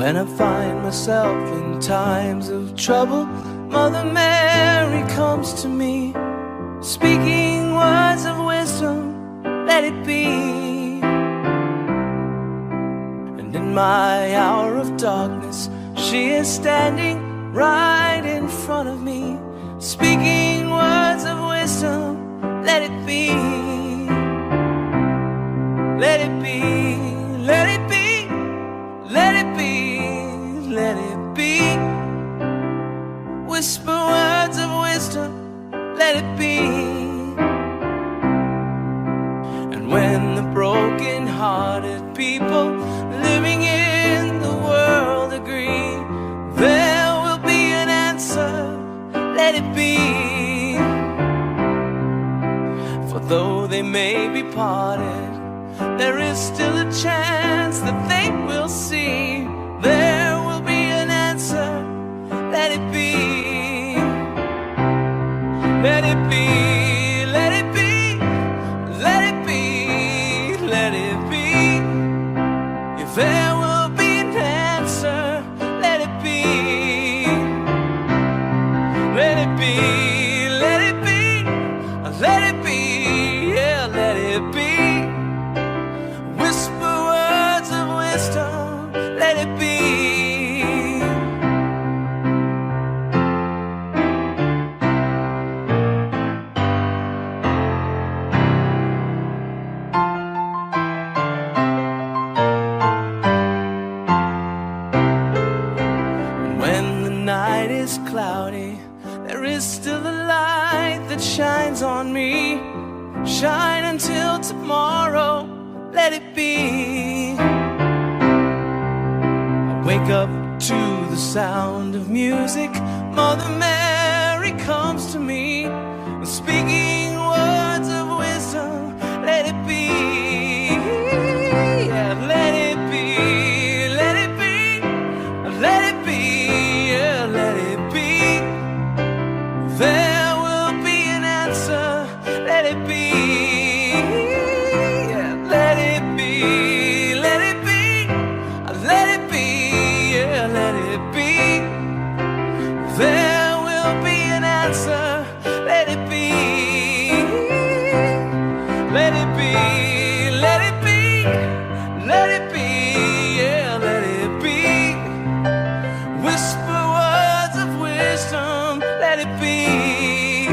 When I find myself in times of trouble, Mother Mary comes to me, speaking words of wisdom, let it be. And in my hour of darkness, she is standing right in front of me, speaking words of wisdom, let it be. Let it be, let it be, let it be, let it be. Whisper words of wisdom, let it be. And when the broken-hearted people living in the world agree, there will be an answer, let it be. For though they may be parted, there is still a chance that they will see. There will be an answer, let it be. Let it be, let it be, let it be, let it be. If there will be an answer, let it be. Let it be, let it be, let it be, yeah, let it be. Whisper words of wisdom, let it be. Night is cloudy, there is still a light that shines on me. Shine until tomorrow, let it be. I wake up to the sound of music. Mother Mary comes to me, speaking words of wisdom, let it be. Yeah, let it be, let it be, let it be. Let it be. There will be an answer, let it be. Yeah, let it be, let it be, let it be, yeah, let it be. There will be an answer, let it be. Let it be, let it be, let it be, yeah, let it be. Whisper wisdom, let it be.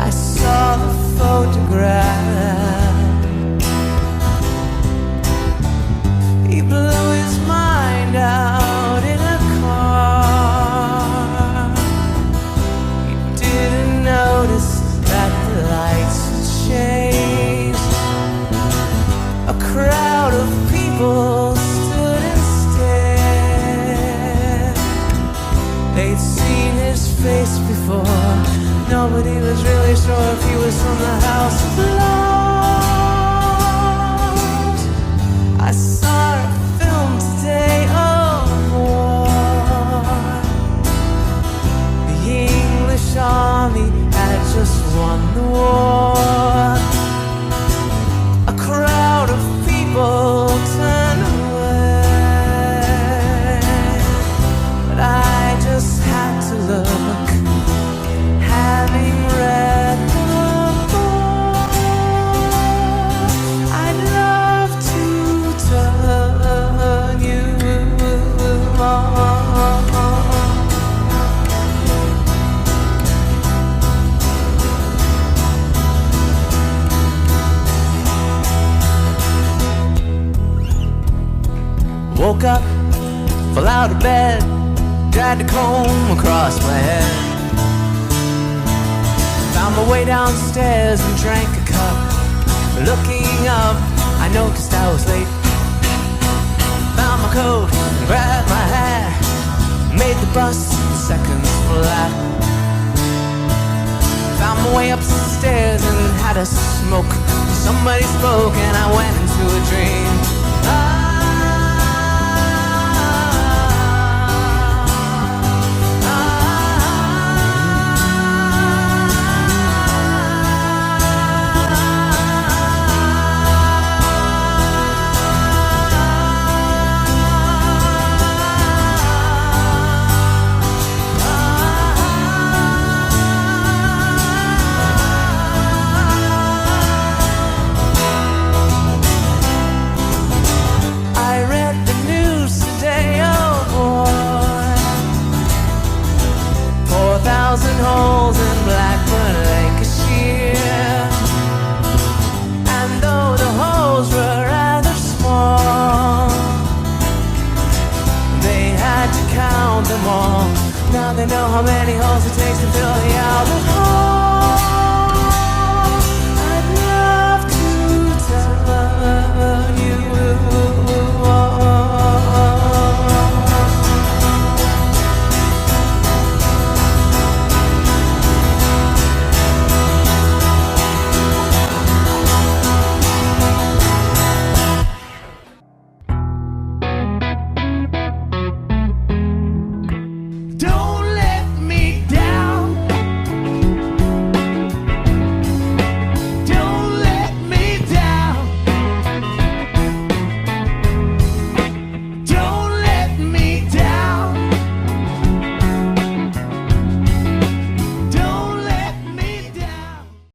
I saw the photograph. He blew his mind out in a car. He didn't notice that the lights had changed. Woke up, fell out of bed, dragged a comb across my head. Found my way downstairs and drank a cup. Looking up, I noticed I was late. Found my coat and grabbed my hat. Made the bus in seconds flat. Found my way upstairs and had a smoke. Somebody spoke and I went into a dream. Holes in Blackburn, Lancashire. And though the holes were rather small, they had to count them all. Now they know how many holes it takes to fill the